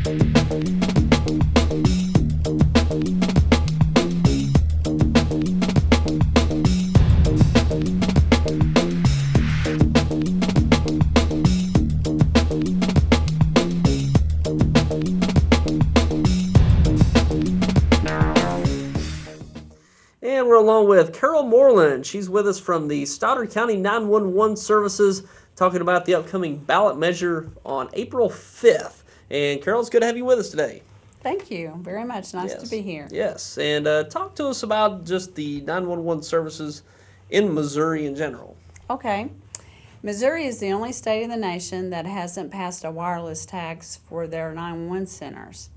And we're along with Carol Moreland. She's with us from the Stoddard County 911 Services, talking about the upcoming ballot measure on April 5th. And Carol, it's good to have you with us today. Thank you very much. Nice to be here. Yes, and talk to us about just the 911 services in Missouri in general. Okay. Missouri is the only state in the nation that hasn't passed a wireless tax for their 911 centers.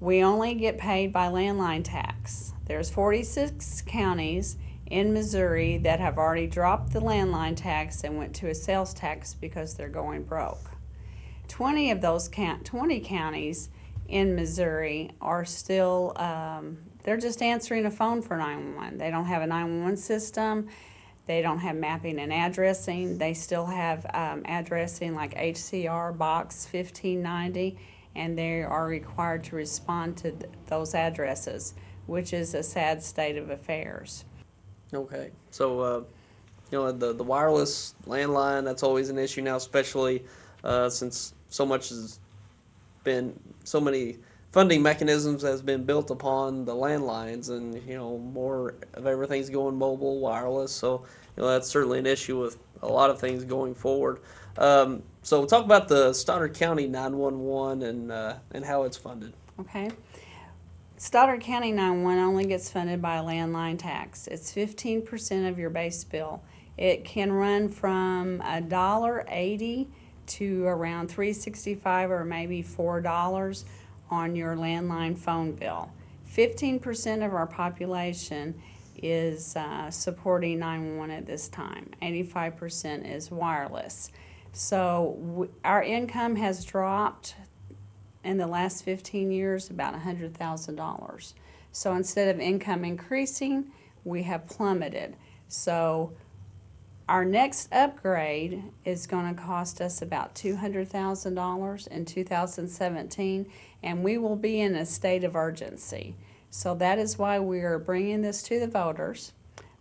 We only get paid by landline tax. There's 46 counties in Missouri that have already dropped the landline tax and went to a sales tax because they're going broke. 20 of those 20 counties in Missouri are still, they're just answering a phone for 911. They don't have a 911 system. They don't have mapping and addressing. They still have addressing like HCR Box 1590, and they are required to respond to those addresses, which is a sad state of affairs. Okay, so the wireless landline, that's always an issue now, especially since so many funding mechanisms has been built upon the landlines, and more of everything's going mobile, wireless. So that's certainly an issue with a lot of things going forward. So we'll talk about the Stoddard County 911 and how it's funded. Okay. Stoddard County 911 only gets funded by a landline tax. It's 15% of your base bill. It can run from $1.80 to around $3.65 or maybe $4 on your landline phone bill. 15% of our population is supporting 911 at this time. 85% is wireless. So our income has dropped in the last 15 years about $100,000. So instead of income increasing, we have plummeted. So our next upgrade is going to cost us about $200,000 in 2017, and we will be in a state of urgency. So that is why we are bringing this to the voters.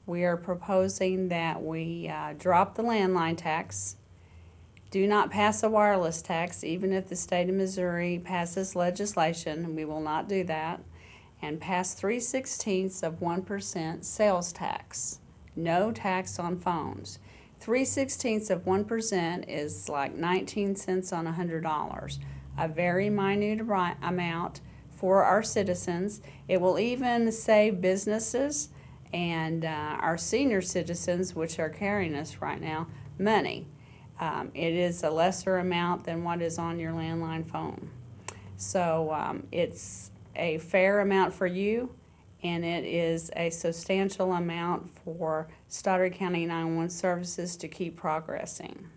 We are proposing that we drop the landline tax, do not pass a wireless tax, even if the state of Missouri passes legislation. We will not do that. And pass 3/16% sales tax. No tax on phones. 3/16% is like 19 cents on $100. A very minute amount for our citizens. It will even save businesses and our senior citizens, which are carrying us right now, money. It is a lesser amount than what is on your landline phone. So it's a fair amount for you, and it is a substantial amount for Stoddard County 911 Services to keep progressing.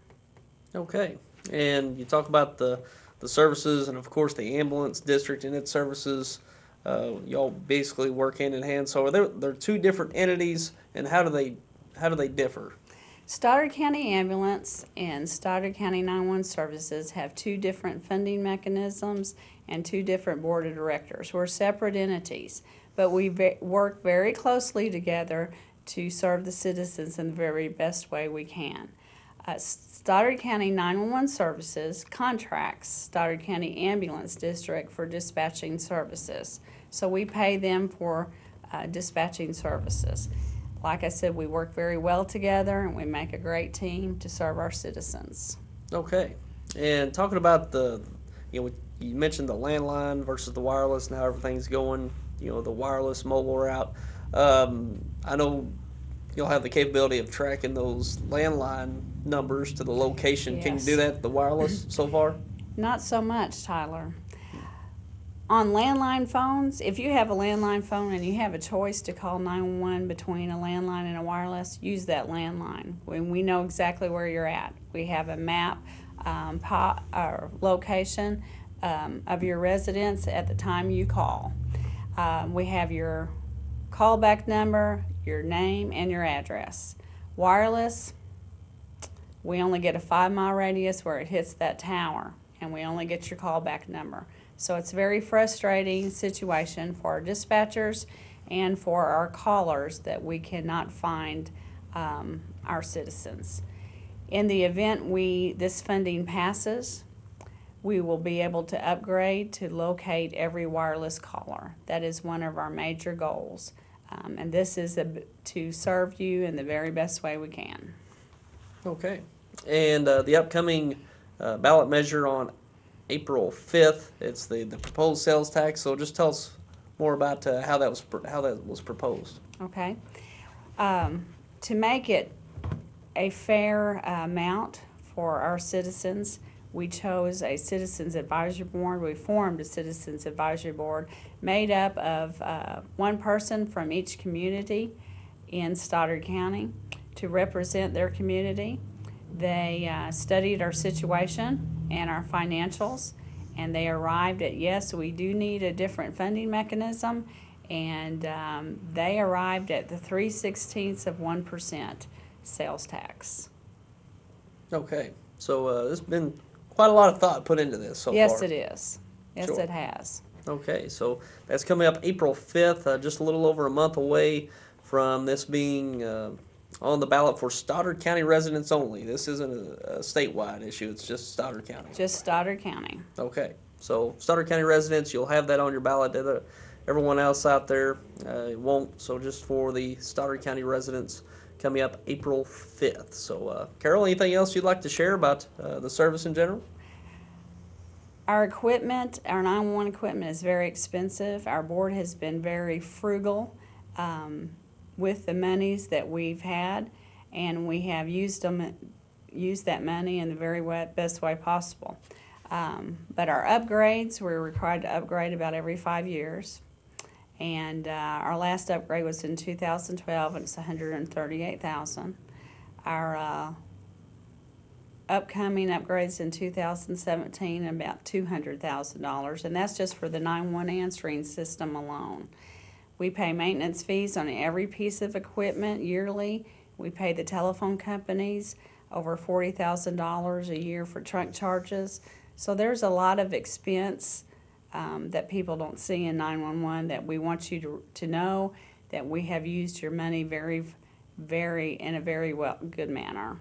Okay, and you talk about the services and of course the ambulance district and its services. Y'all basically work hand in hand. So they're two different entities, and how do they differ? Stoddard County Ambulance and Stoddard County 911 Services have two different funding mechanisms and two different board of directors. We're separate entities, but we work very closely together to serve the citizens in the very best way we can. Stoddard County 911 Services contracts Stoddard County Ambulance District for dispatching services. So we pay them for dispatching services. Like I said, we work very well together, and we make a great team to serve our citizens. Okay, and talking about you mentioned the landline versus the wireless and how everything's going, the wireless mobile route. I know you'll have the capability of tracking those landline numbers to the location. Yes. Can you do that with the wireless so far? Not so much, Tyler. On landline phones, if you have a landline phone and you have a choice to call 911 between a landline and a wireless, use that landline. When we know exactly where you're at. We have a map or location of your residence at the time you call. We have your callback number, your name, and your address. Wireless, we only get a 5-mile radius where it hits that tower, and we only get your callback number. So it's a very frustrating situation for our dispatchers and for our callers that we cannot find our citizens. In the event this funding passes, we will be able to upgrade to locate every wireless caller. That is one of our major goals. And this is to serve you in the very best way we can. Okay. And the upcoming ballot measure on April 5th, it's the proposed sales tax. So just tell us more about how that was proposed. Okay. To make it a fair amount for our citizens, we chose a Citizens Advisory Board. We formed a Citizens Advisory Board made up of one person from each community in Stoddard County to represent their community. They studied our situation and our financials, and they arrived at, yes, we do need a different funding mechanism, and they arrived at the 3/16% sales tax. Okay. So there's been quite a lot of thought put into this so far. Yes, it is. Yes, Sure. it has. Okay, so that's coming up April 5th, just a little over a month away from this being on the ballot for Stoddard County residents only. This isn't a statewide issue, it's just Stoddard County. Just Stoddard County. Okay, so Stoddard County residents, you'll have that on your ballot. Everyone else out there won't, so just for the Stoddard County residents coming up April 5th. So, Carol, anything else you'd like to share about the service in general? Our equipment, our 911 equipment is very expensive. Our board has been very frugal with the monies that we've had, and we have used that money in the very best way possible. But our upgrades, we're required to upgrade about every 5 years. And our last upgrade was in 2012, and it's $138,000. Our upcoming upgrades in 2017, about $200,000, and that's just for the 911 answering system alone. We pay maintenance fees on every piece of equipment yearly. We pay the telephone companies over $40,000 a year for trunk charges. So there's a lot of expense that people don't see in 911 that we want you to know that we have used your money in a very good manner.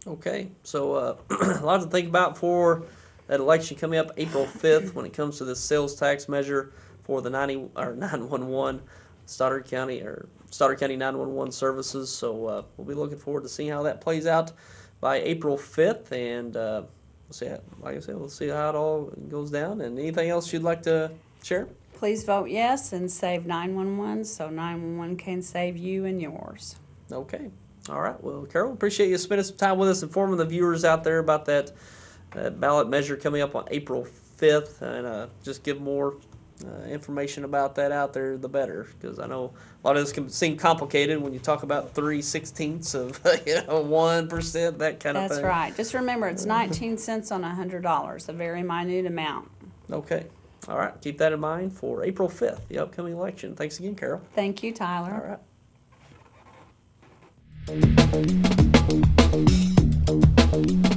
Okay, so a lot to think about for that election coming up April 5th when it comes to the sales tax measure for the 911 Stoddard County 911 services. So we'll be looking forward to seeing how that plays out by April 5th, and we'll see. Like I said, we'll see how it all goes down. And anything else you'd like to share? Please vote yes and save 911 so 911 can save you and yours. Okay. All right. Well, Carol, appreciate you spending some time with us, informing the viewers out there about that ballot measure coming up on April 5th, and just give more information about that out there, the better, because I know a lot of this can seem complicated when you talk about 3/16 of 1%, that kind of thing. That's right. Just remember, it's 19 cents on $100, a very minute amount. Okay. All right. Keep that in mind for April 5th, the upcoming election. Thanks again, Carol. Thank you, Tyler. All right.